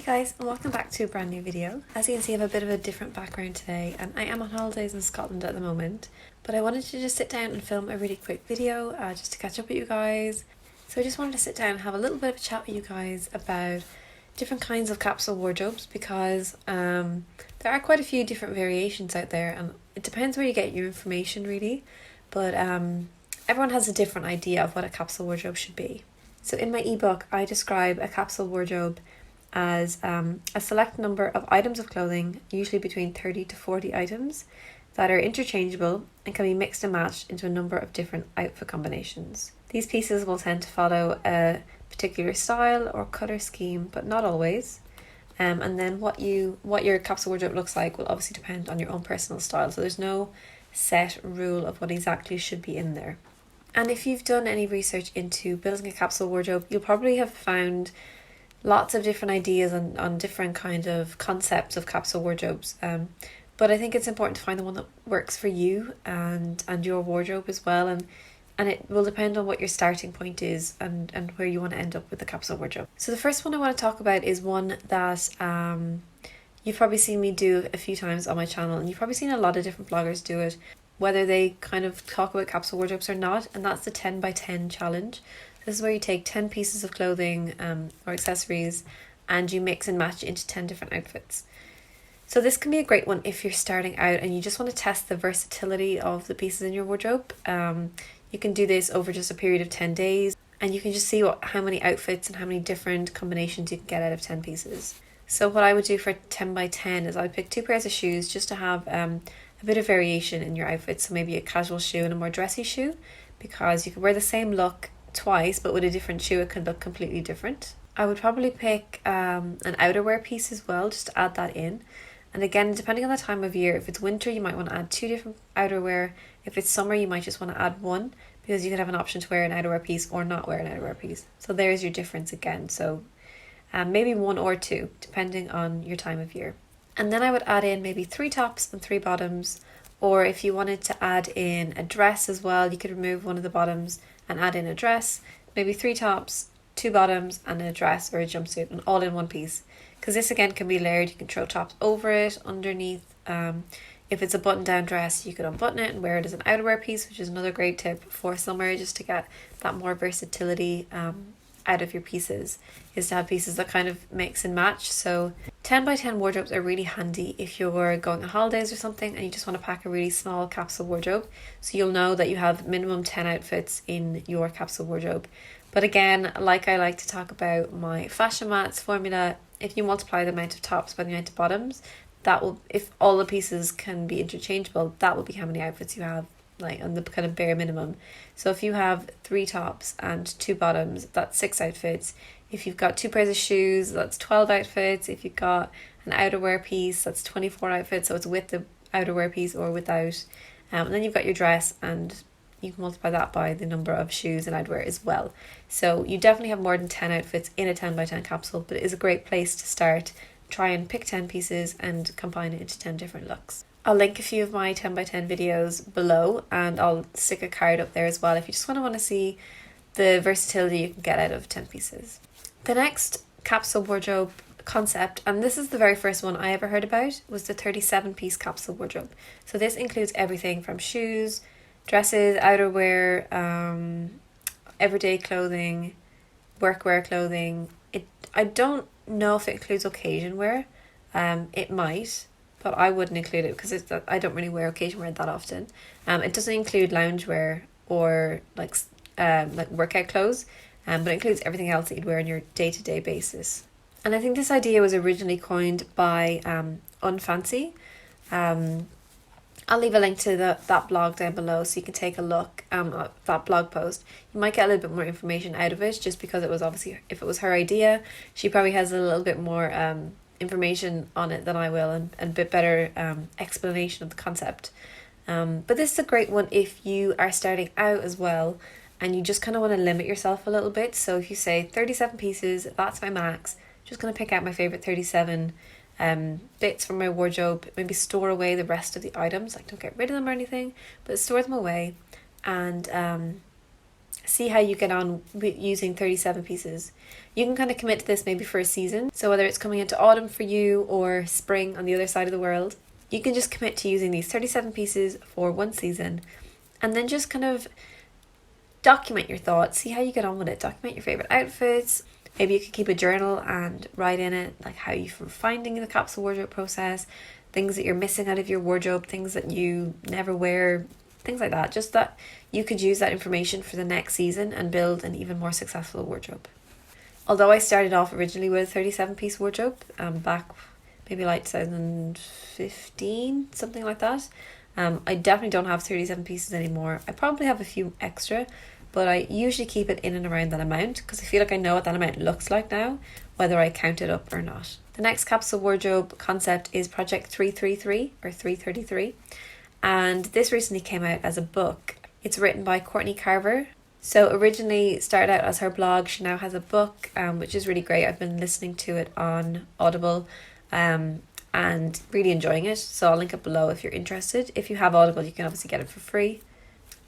guys, and welcome back to a brand new video. As you can see, I have a bit of a different background today, and I am on holidays in Scotland at the moment, but I wanted to just sit down and film a really quick video just to catch up with you guys. So I just wanted to sit down and have a little bit of a chat with you guys about different kinds of capsule wardrobes, because there are quite a few different variations out there, and it depends where you get your information really, but everyone has a different idea of what a capsule wardrobe should be. So in my ebook, I describe a capsule wardrobe as a select number of items of clothing, usually between 30 to 40 items, that are interchangeable and can be mixed and matched into a number of different outfit combinations. These pieces will tend to follow a particular style or colour scheme, but not always. And then what your capsule wardrobe looks like will obviously depend on your own personal style. So there's no set rule of what exactly should be in there. And if you've done any research into building a capsule wardrobe, you'll probably have found lots of different ideas on different kind of concepts of capsule wardrobes. But I think it's important to find the one that works for you and your wardrobe as well. And it will depend on what your starting point is and where you want to end up with the capsule wardrobe. So the first one I want to talk about is one that you've probably seen me do a few times on my channel, and you've probably seen a lot of different bloggers do it, whether they kind of talk about capsule wardrobes or not, and that's the 10 by 10 challenge. This is where you take 10 pieces of clothing or accessories and you mix and match into 10 different outfits. So this can be a great one if you're starting out and you just want to test the versatility of the pieces in your wardrobe. You can do this over just a period of 10 days, and you can just see how many outfits and how many different combinations you can get out of 10 pieces. So what I would do for 10 by 10 is I would pick 2 pairs of shoes just to have a bit of variation in your outfit. So maybe a casual shoe and a more dressy shoe, because you could wear the same look twice, but with a different shoe it could look completely different. I would probably pick an outerwear piece as well, just to add that in. And again, depending on the time of year, if it's winter you might want to add 2 different outerwear. If it's summer you might just want to add 1, because you could have an option to wear an outerwear piece or not wear an outerwear piece. So there's your difference again. So maybe 1 or 2 depending on your time of year. And then I would add in maybe 3 tops and 3 bottoms, or if you wanted to add in a dress as well, you could remove one of the bottoms and add in a dress, maybe 3 tops, 2 bottoms and a dress or a jumpsuit, and all in one piece. Because this again can be layered. You can throw tops over it, underneath. If it's a button down dress, you could unbutton it and wear it as an outerwear piece, which is another great tip for summer, just to get that more versatility out of your pieces, is to have pieces that kind of mix and match. So 10 by 10 wardrobes are really handy if you're going on holidays or something and you just want to pack a really small capsule wardrobe, so you'll know that you have minimum 10 outfits in your capsule wardrobe. But again, like I like to talk about my fashion mats formula, if you multiply the amount of tops by the amount of bottoms, that will, if all the pieces can be interchangeable, that will be how many outfits you have, like on the kind of bare minimum. So if you have 3 tops and 2 bottoms, that's 6 outfits. If you've got 2 pairs of shoes, that's 12 outfits. If you've got an outerwear piece, that's 24 outfits. So it's with the outerwear piece or without. And then you've got your dress, and you can multiply that by the number of shoes and outerwear as well. So you definitely have more than 10 outfits in a 10 by 10 capsule, but it is a great place to start. Try and pick 10 pieces and combine it into 10 different looks. I'll link a few of my 10 by 10 videos below, and I'll stick a card up there as well if you just want to see the versatility you can get out of 10 pieces. The next capsule wardrobe concept, and this is the very first one I ever heard about, was the 37 piece capsule wardrobe. So this includes everything from shoes, dresses, outerwear, everyday clothing, workwear clothing. I don't know if it includes occasion wear. It might, but I wouldn't include it because I don't really wear occasion wear that often. It doesn't include loungewear or like workout clothes, but it includes everything else that you'd wear on your day-to-day basis. And I think this idea was originally coined by Unfancy. I'll leave a link to that blog down below so you can take a look at that blog post. You might get a little bit more information out of it, just because it was obviously, if it was her idea, she probably has a little bit more information on it than I will, and a bit better explanation of the concept. But this is a great one if you are starting out as well and you just kind of want to limit yourself a little bit. So if you say 37 pieces, that's my max, just going to pick out my favorite 37 bits from my wardrobe, maybe store away the rest of the items, like don't get rid of them or anything, but store them away, and see how you get on with using 37 pieces. You can kind of commit to this maybe for a season. So whether it's coming into autumn for you or spring on the other side of the world, you can just commit to using these 37 pieces for one season, and then just kind of document your thoughts, see how you get on with it, document your favorite outfits. Maybe you could keep a journal and write in it like how you're finding the capsule wardrobe process, things that you're missing out of your wardrobe, things that you never wear, things like that. Just that you could use that information for the next season and build an even more successful wardrobe. Although I started off originally with a 37 piece wardrobe back maybe like 2015, something like that. I definitely don't have 37 pieces anymore. I probably have a few extra, but I usually keep it in and around that amount because I feel like I know what that amount looks like now, whether I count it up or not. The next capsule wardrobe concept is Project 333 or 333, and this recently came out as a book. It's written by Courtney Carver. So originally started out as her blog, she now has a book, which is really great. I've been listening to it on Audible and really enjoying it. So I'll link it below if you're interested. If you have Audible, you can obviously get it for free.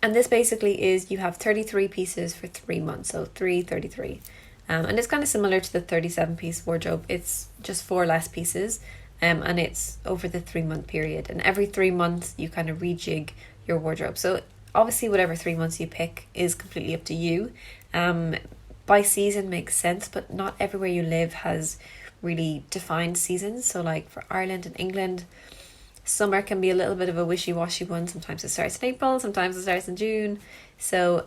And this basically is you have 33 pieces for 3 months, so 333. And it's kind of similar to the 37 piece wardrobe. It's just 4 less pieces, and it's over the 3 month period. And every 3 months you kind of rejig your wardrobe. So obviously whatever 3 months you pick is completely up to you. By season makes sense, but not everywhere you live has really defined seasons. So like for Ireland and England, summer can be a little bit of a wishy-washy one. Sometimes it starts in April, sometimes it starts in June. So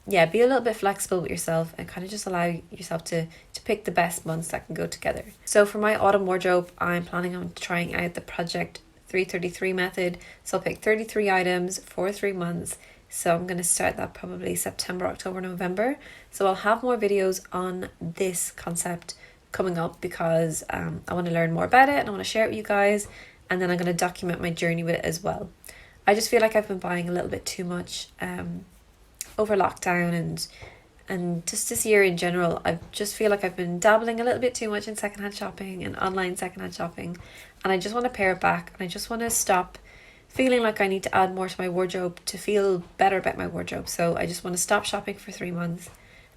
yeah, be a little bit flexible with yourself and kind of just allow yourself to pick the best months that can go together. So for my autumn wardrobe, I'm planning on trying out the Project 333 method. So I'll pick 33 items for 3 months. So I'm going to start that probably September, October, November. So I'll have more videos on this concept coming up because I want to learn more about it and I want to share it with you guys. And then I'm going to document my journey with it as well. I just feel like I've been buying a little bit too much over lockdown and just this year in general. I just feel like I've been dabbling a little bit too much in secondhand shopping and online secondhand shopping. And I just want to pare it back, and I just want to stop feeling like I need to add more to my wardrobe to feel better about my wardrobe. So I just want to stop shopping for 3 months.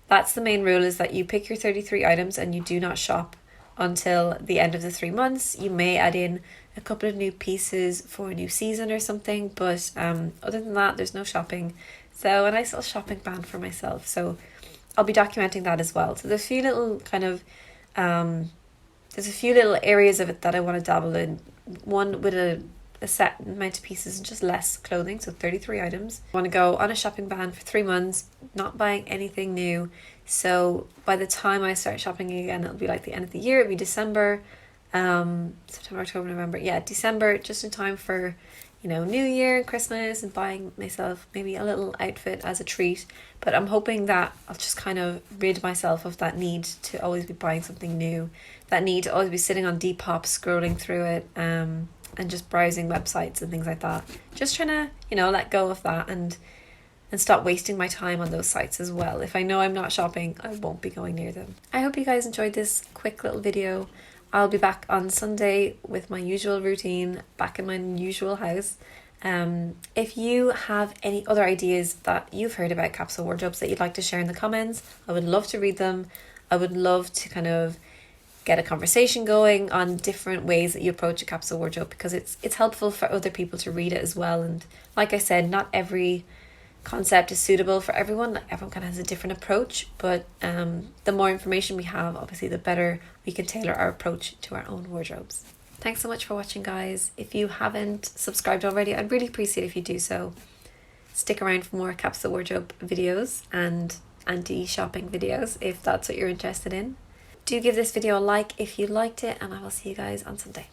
That's the main rule, is that you pick your 33 items and you do not shop until the end of the 3 months. You may add in a couple of new pieces for a new season or something, but other than that, there's no shopping. So a nice little shopping ban for myself. So I'll be documenting that as well. So there's a few little kind of there's a few little areas of it that I want to dabble in. One with a set amount of pieces and just less clothing, so 33 items. I want to go on a shopping ban for 3 months, not buying anything new. So by the time I start shopping again, it'll be like the end of the year. It'll be December, September, October, November. Yeah, December, just in time for, you know, New Year and Christmas, and buying myself maybe a little outfit as a treat. But I'm hoping that I'll just kind of rid myself of that need to always be buying something new, that need to always be sitting on Depop scrolling through it, and just browsing websites and things like that. Just trying to, you know, let go of that and stop wasting my time on those sites as well. If I know I'm not shopping, I won't be going near them. I hope you guys enjoyed this quick little video. I'll be back on Sunday with my usual routine, back in my usual house. If you have any other ideas that you've heard about capsule wardrobes that you'd like to share in the comments, I would love to read them. I would love to kind of get a conversation going on different ways that you approach a capsule wardrobe, because it's helpful for other people to read it as well. And like I said, not every concept is suitable for everyone. Like, everyone kind of has a different approach, but the more information we have, obviously the better we can tailor our approach to our own wardrobes. Thanks so much for watching, guys. If you haven't subscribed already, I'd really appreciate if you do so. Stick around for more capsule wardrobe videos and anti-shopping videos if that's what you're interested in. Do give this video a like if you liked it, and I will see you guys on Sunday.